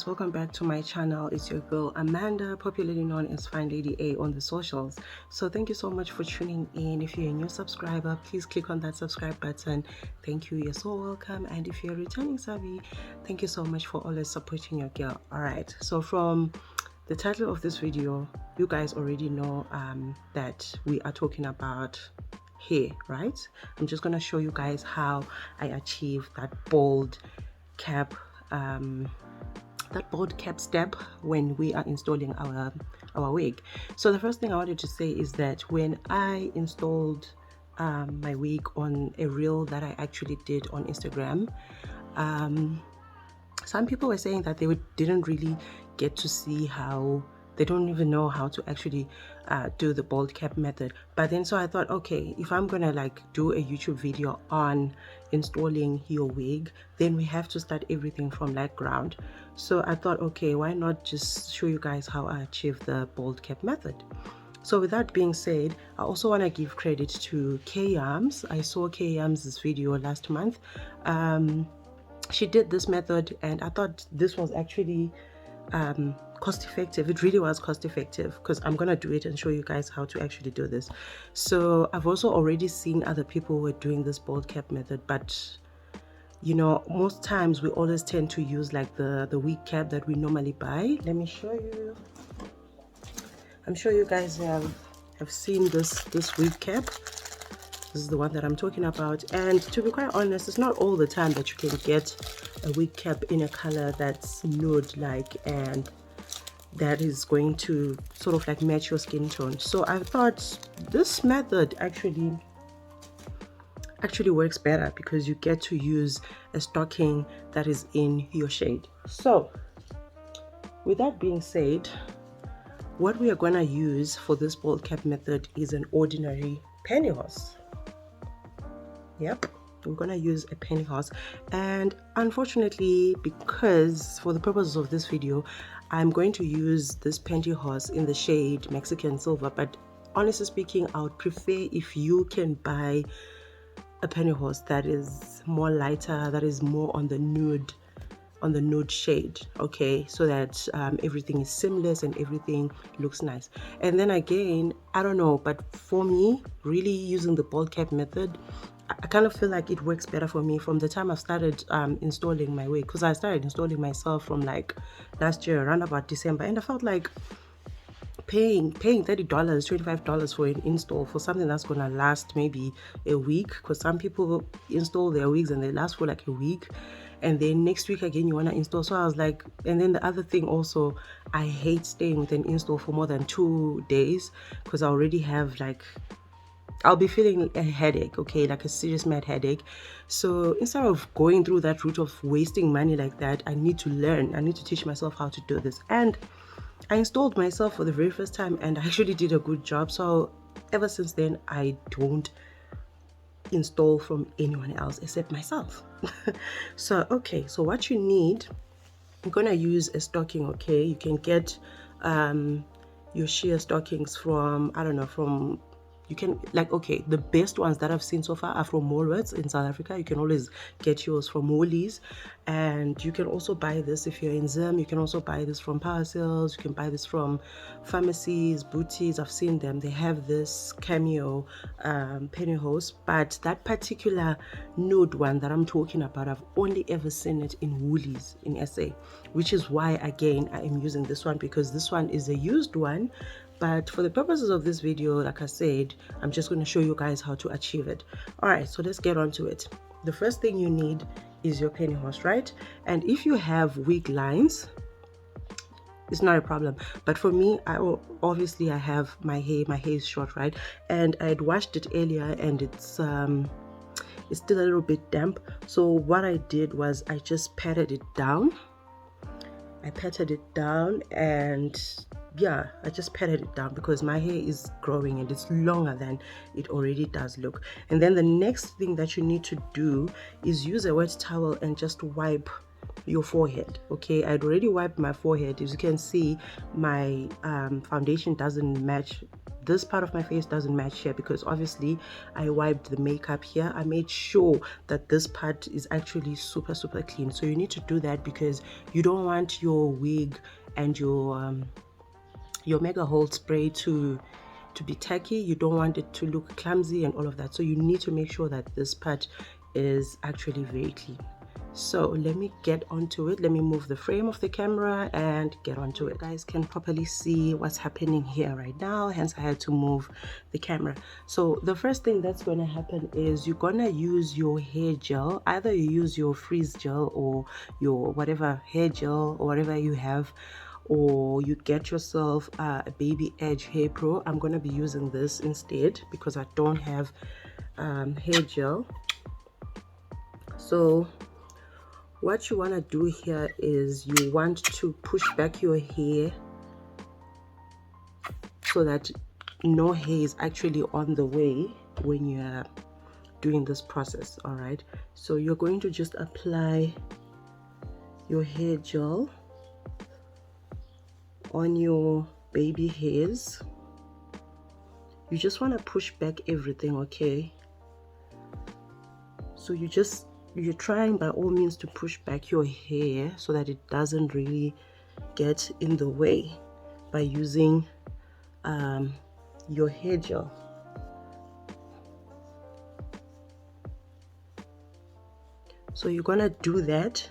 guys, welcome back to my channel. It's your girl Amanda, popularly known as Fine Lady A on the socials. So thank you so much for tuning in. If you're a new subscriber, please click on that subscribe button. Thank you, you're so welcome. And if you're a returning savvy, thank you so much for always supporting your girl. All right, so from the title of this video, you guys already know that we are talking about hair, right? I'm just gonna show you guys how I achieve that bold cap step when we are installing our wig. So the first thing I wanted to say is that when I installed my wig on a reel that I actually did on Instagram, some people were saying that they didn't really get to see how, they don't even know how to actually do the bald cap method. But then so I thought, okay, if I'm gonna like do a YouTube video on installing your wig, then we have to start everything from like ground. So I thought, okay, why not just show you guys how I achieve the bald cap method. So with that being said, I also want to give credit to K-Yams. I saw K-Yams' video last month. She did this method and I thought this was actually cost effective. It really was cost effective, because I'm gonna do it and show you guys how to actually do this. So I've also already seen other people who are doing this bald cap method, but you know, most times we always tend to use like the wig cap that we normally buy. Let me show you. I'm sure you guys have seen this wig cap. This is the one that I'm talking about, and to be quite honest, it's not all the time that you can get a wig cap in a color that's nude like, and that is going to sort of like match your skin tone. So I thought this method actually works better because you get to use a stocking that is in your shade. So with that being said, what we are going to use for this bald cap method is an ordinary pantyhose. Yep, we're gonna use a pantyhose, and unfortunately, because for the purposes of this video, I'm going to use this pantyhose in the shade Mexican Silver. But honestly speaking, I would prefer if you can buy a pantyhose that is more lighter, that is more on the nude shade, okay, so that everything is seamless and everything looks nice. And then again, I don't know, but for me, really using the bald cap method, I kind of feel like it works better for me from the time I've started installing my wig, because I started installing myself from like last year around about December, and I felt like paying $30 $25 for an install for something that's gonna last maybe a week, because some people install their wigs and they last for like a week, and then next week again you want to install. So I was like, and then the other thing also, I hate staying with an install for more than 2 days, because I already have like, I'll be feeling a headache, okay, like a serious mad headache. So instead of going through that route of wasting money like that, I need to learn, I need to teach myself how to do this. And I installed myself for the very first time and I actually did a good job. So ever since then, I don't install from anyone else except myself. So okay, so what you need, I'm gonna use a stocking, okay? You can get your sheer stockings from, I don't know, from, you can like, okay, the best ones that I've seen so far are from Woolworths in South Africa. You can always get yours from Woolies, and you can also buy this if you're in Zim. You can also buy this from power sales. You can buy this from pharmacies, boutiques. I've seen them. They have this cameo pantyhose, but that particular nude one that I'm talking about, I've only ever seen it in Woolies in SA, which is why again I am using this one, because this one is a used one. But for the purposes of this video, like I said, I'm just going to show you guys how to achieve it. All right, so let's get on to it. The first thing you need is your pantyhose, right? And if you have wig lines, it's not a problem. But for me, obviously I have my hair is short, right? And I had washed it earlier and it's still a little bit damp. So what I did was I just patted it down. And yeah, I just patted it down because my hair is growing and it's longer than it already does look. And then the next thing that you need to do is use a wet towel and just wipe your forehead, okay? I'd already wiped my forehead. As you can see, my foundation doesn't match this part of my face doesn't match here because obviously I wiped the makeup here. I made sure that this part is actually super clean. So you need to do that because you don't want your wig and your mega hold spray to be tacky. You don't want it to look clumsy and all of that. So you need to make sure that this part is actually very clean. So let me get onto it. Let me move the frame of the camera and get onto it. You guys can properly see what's happening here right now, hence I had to move the camera. So the first thing that's going to happen is you're going to use your hair gel. Either you use your freeze gel or your whatever hair gel or whatever you have, or you get yourself a baby edge hair pro. I'm going to be using this instead because I don't have hair gel. So what you want to do here is you want to push back your hair so that no hair is actually on the way when you're doing this process. All right, so you're going to just apply your hair gel on your baby hairs. You just want to push back everything, okay? So you're trying by all means to push back your hair so that it doesn't really get in the way by using your hair gel. So you're gonna do that,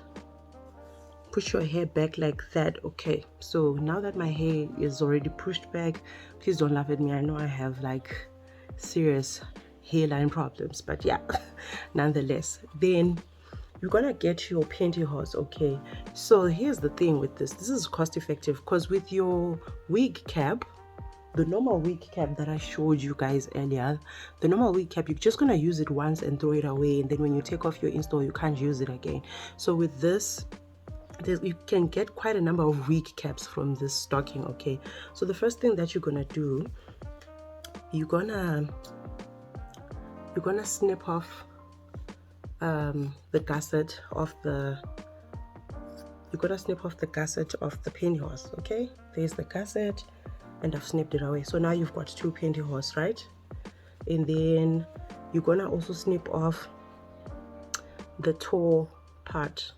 push your hair back like that. Okay, so now that my hair is already pushed back, please don't laugh at me. I know I have like serious hairline problems, but yeah, nonetheless. Then you're gonna get your pantyhose. Okay, so here's the thing with this is cost effective because with your wig cap, the normal wig cap that I showed you guys earlier, the normal wig cap, you're just gonna use it once and throw it away, and then when you take off your install you can't use it again. So with this, you can get quite a number of wig caps from this stocking. Okay, so the first thing that you're gonna do, you're gonna snip off the gusset of the pantyhose. Okay, there's the gusset and I've snipped it away. So now you've got two pantyhose, right? And then you're gonna also snip off the toe part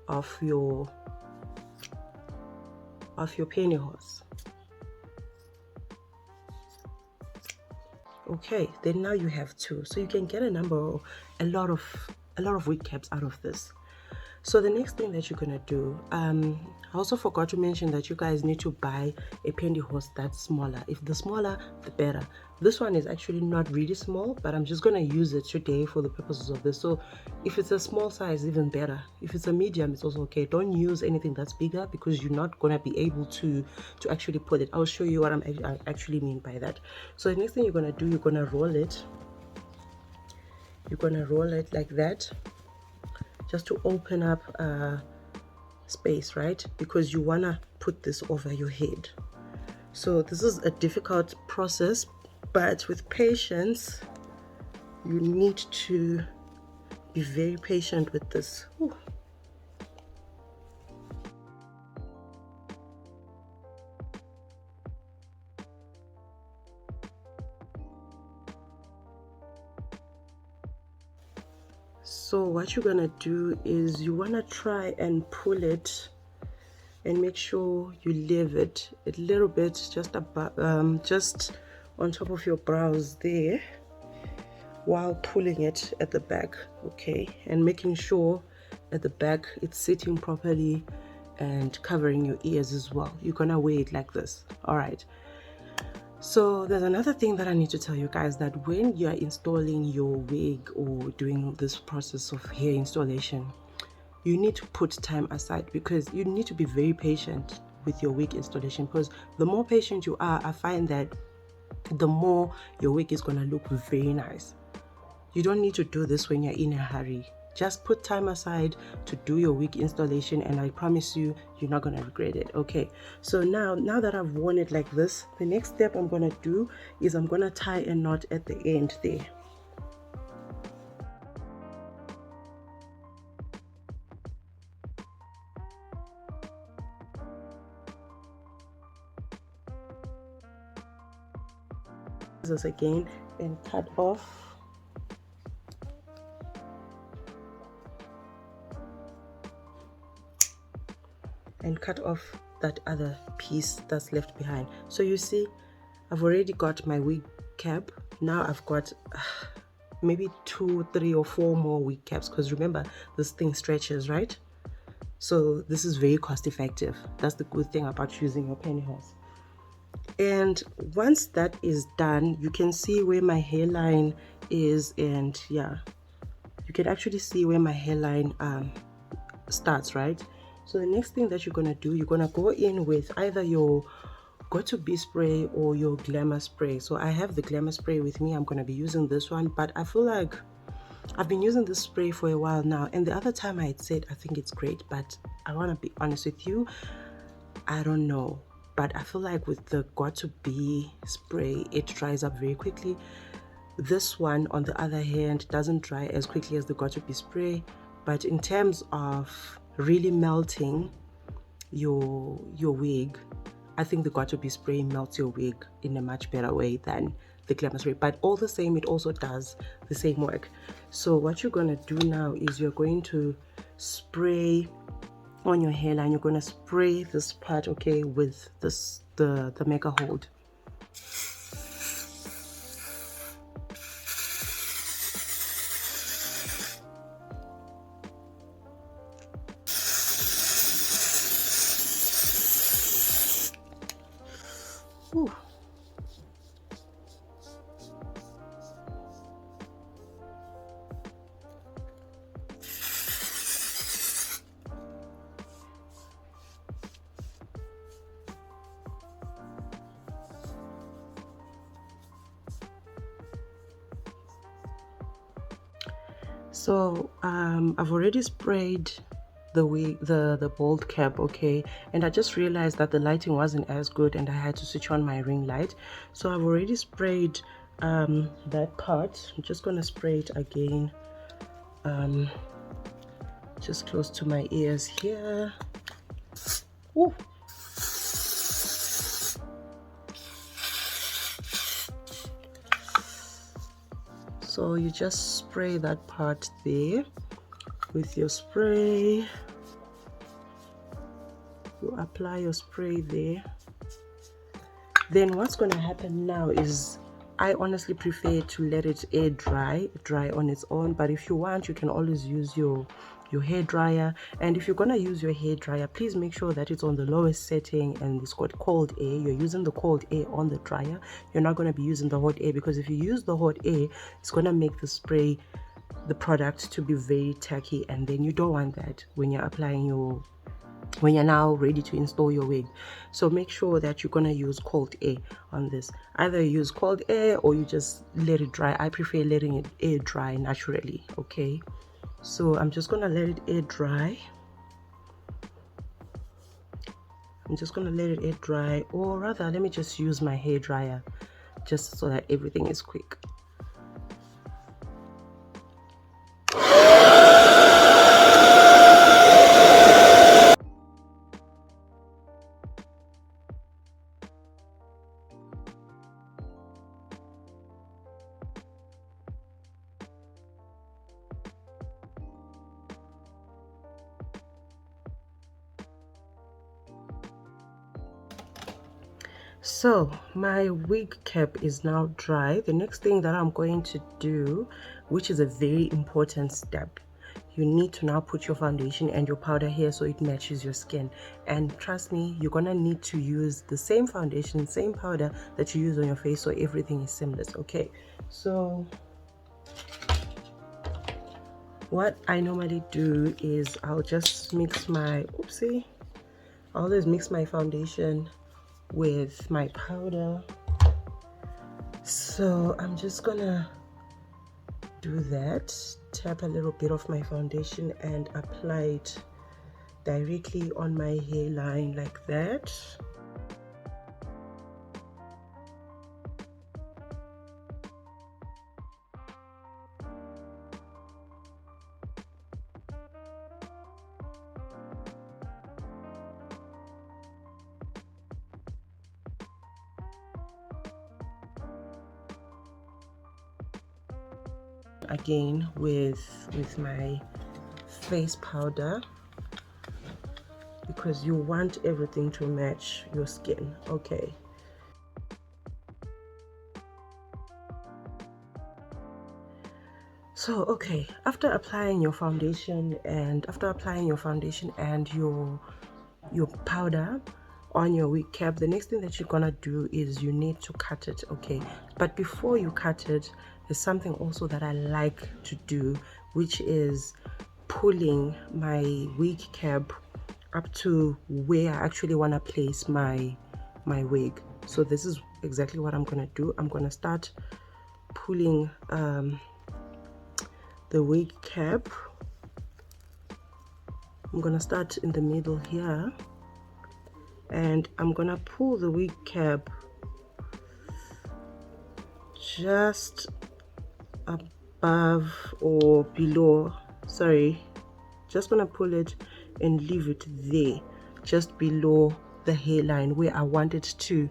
of your pantyhose. Okay, then now you have two, so you can get a lot of wig caps out of this. So the next thing that you're gonna do, I also forgot to mention that you guys need to buy a pantyhose that's smaller. If the smaller, the better. This one is actually not really small, but I'm just gonna use it today for the purposes of this. So if it's a small size, even better. If it's a medium, it's also okay. Don't use anything that's bigger because you're not gonna be able to actually pull it. I'll show you what I actually mean by that. So the next thing you're gonna do, you're gonna roll it. You're gonna roll it like that, just to open up space, right? Because you wanna put this over your head. So this is a difficult process, but with patience, you need to be very patient with this. Ooh. So what you're gonna do is you wanna try and pull it and make sure you leave it a little bit just above, just on top of your brows there, while pulling it at the back. Okay, and making sure at the back it's sitting properly and covering your ears as well. You're gonna wear it like this. All right, so there's another thing that I need to tell you guys, that when you're installing your wig or doing this process of hair installation, you need to put time aside, because you need to be very patient with your wig installation, because the more patient you are, I find that the more your wig is going to look very nice. You don't need to do this when you're in a hurry. Just put time aside to do your wig installation, and I promise you, you're not going to regret it. Okay, so now that I've worn it like this, the next step I'm going to do is I'm going to tie a knot at the end there. this again and cut off that other piece that's left behind. So you see, I've already got my wig cap. Now I've got maybe 2, 3 or 4 more wig caps, because remember, this thing stretches, right? So this is very cost effective. That's the good thing about using your pantyhose. And once that is done, you can see where my hairline is, and yeah, you can actually see where my hairline starts, right? So the next thing that you're gonna do, you're gonna go in with either your Got2b spray or your glamour spray. So I have the glamour spray with me. I'm gonna be using this one, but I feel like I've been using this spray for a while now, and the other time I had said I think it's great, but I want to be honest with you, I don't know. But I feel like with the Got2b spray, it dries up very quickly. This one, on the other hand, doesn't dry as quickly as the Got2b spray, but in terms of really melting your wig, I think the Got2b spray melts your wig in a much better way than the glamour spray. But all the same, it also does the same work. So what you're going to do now is you're going to spray on your hairline. You're going to spray this part, okay, with this the mega hold. Ooh. So I've already sprayed the wig, the bald cap, okay, and I just realized that the lighting wasn't as good and I had to switch on my ring light. So I've already sprayed that part. I'm just gonna spray it again, just close to my ears here. Ooh. So you just spray that part there with your spray. You apply your spray there. Then what's going to happen now is, I honestly prefer to let it air dry on its own, but if you want, you can always use your hair dryer. And if you're going to use your hair dryer, please make sure that it's on the lowest setting and it's got cold air. You're using the cold air on the dryer. You're not going to be using the hot air, because if you use the hot air, it's going to make the spray, the product, to be very tacky, and then you don't want that when you're applying when you're now ready to install your wig. So make sure that you're gonna use cold air on this. Either you use cold air or you just let it dry. I prefer letting it air dry naturally, okay? So I'm just gonna let it air dry. I'm just gonna let it air dry, or rather, let me just use my hair dryer just so that everything is quick. So my wig cap is now dry. The next thing that I'm going to do, which is a very important step, you need to now put your foundation and your powder here so it matches your skin. And trust me, you're gonna need to use the same foundation, same powder that you use on your face, so everything is seamless, okay? So what I normally do is I'll just mix my, I always mix my foundation with my powder. So I'm just gonna do that, tap a little bit of my foundation and apply it directly on my hairline like that. again with my face powder, because you want everything to match your skin. Okay, so okay, after applying your foundation and your powder on your wig cap, the next thing that you're gonna do is you need to cut it. Okay, but before you cut it, there's something also that I like to do, which is pulling my wig cap up to where I actually want to place my wig. So this is exactly what I'm gonna do. I'm gonna start pulling the wig cap. I'm gonna start in the middle here, and I'm gonna pull the wig cap just above or below, sorry, just gonna pull it and leave it there, just below the hairline where I want it to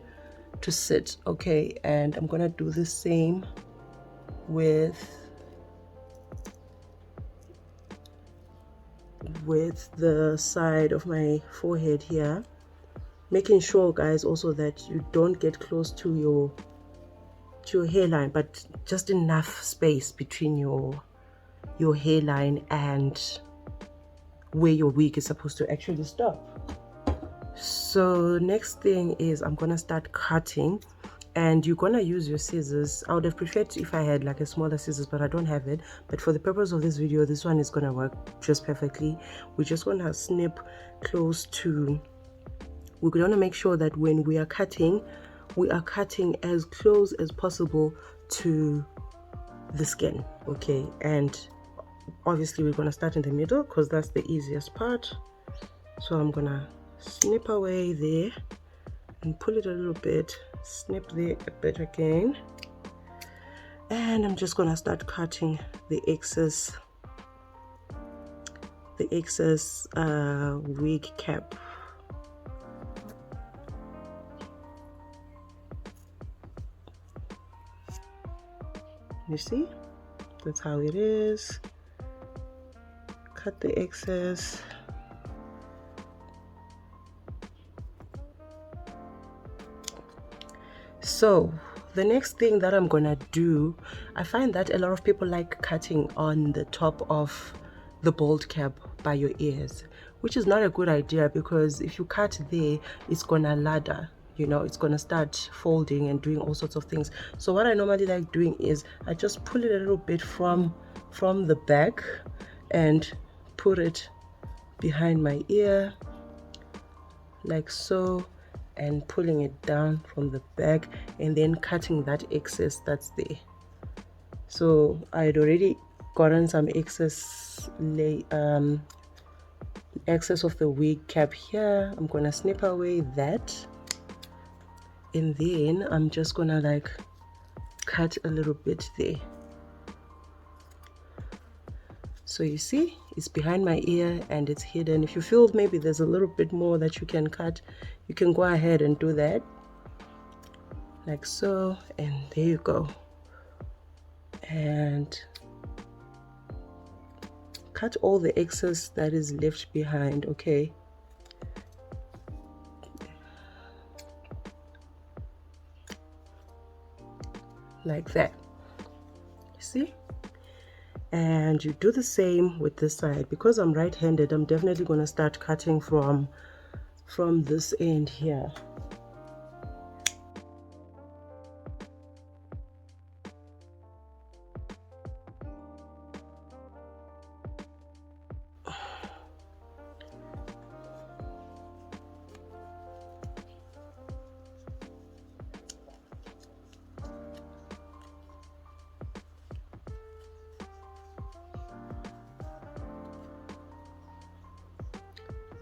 sit. Okay, and I'm gonna do the same with the side of my forehead here, making sure, guys, also that you don't get close to your hairline, but just enough space between your hairline and where your wig is supposed to actually stop. So next thing is I'm gonna start cutting, and you're gonna use your scissors. I would have preferred if I had like a smaller scissors, but I don't have it. But for the purpose of this video, this one is gonna work just perfectly. We're just gonna snip close to, we're gonna make sure that when we are cutting as close as possible to the skin. Okay, and obviously we're gonna start in the middle because that's the easiest part. So I'm gonna snip away there and pull it a little bit, snip there a bit again, and I'm just gonna start cutting the excess wig cap. You see, that's how it is. Cut the excess. So the next thing that I'm gonna do, I find that a lot of people like cutting on the top of the bald cap by your ears, which is not a good idea, because if you cut there, it's gonna ladder, you know, it's gonna start folding and doing all sorts of things. So what I normally like doing is I just pull it a little bit from the back and put it behind my ear like so, and pulling it down from the back and then cutting that excess that's there. So I had already gotten some excess of the wig cap here. I'm gonna snip away that, and then I'm just gonna like cut a little bit there. So you see, it's behind my ear and it's hidden. If you feel maybe there's a little bit more that you can cut, you can go ahead and do that like so, and there you go. And cut all the excess that is left behind. Okay, like that, you see. And you do the same with this side. Because I'm right-handed, I'm definitely going to start cutting from this end here.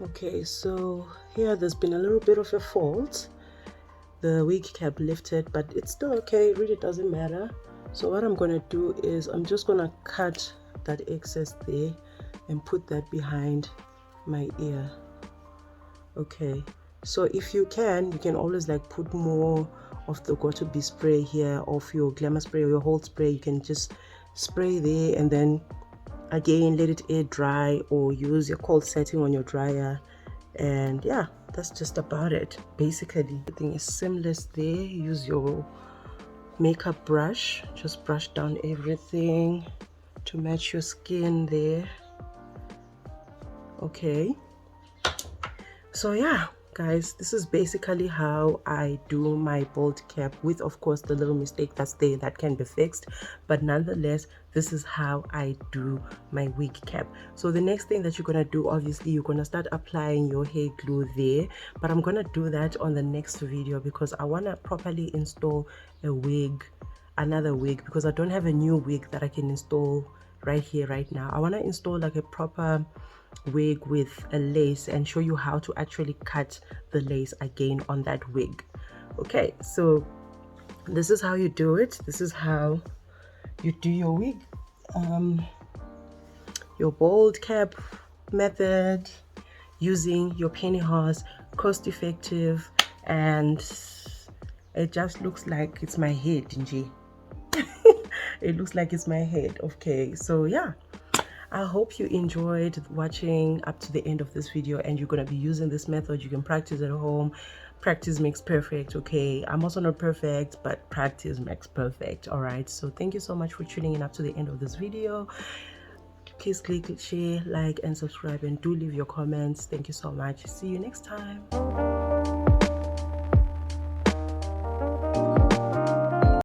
Okay, so here there's been a little bit of a fault. The wig cap lifted, but it's still okay, it really doesn't matter. So what I'm gonna do is I'm just gonna cut that excess there and put that behind my ear. Okay, so if you can always like put more of the Got2b spray here, of your glamour spray or your hold spray. You can just spray there, and then again let it air dry, or use your cold setting on your dryer. And yeah, that's just about it. Basically everything is seamless there. Use your makeup brush, just brush down everything to match your skin there. Okay, so yeah guys, this is basically how I do my bald cap, with of course the little mistake that's there that can be fixed, but nonetheless this is how I do my wig cap. So the next thing that you're gonna do, obviously you're gonna start applying your hair glue there, but I'm gonna do that on the next video because I want to properly install a wig, another wig, because I don't have a new wig that I can install right here right now. I want to install like a proper wig with a lace and show you how to actually cut the lace again on that wig. Okay, so this is how you do it. This is how you do your wig, your bald cap method, using your pantyhose, cost effective, and it just looks like it's my head, Nji. It looks like it's my head. Okay, so yeah, I hope you enjoyed watching up to the end of this video, and you're going to be using this method. You can practice at home. Practice makes perfect. Okay, I'm also not perfect, but practice makes perfect. All right, so thank you so much for tuning in up to the end of this video. Please click share, like, and subscribe, and do leave your comments. Thank you so much. See you next time.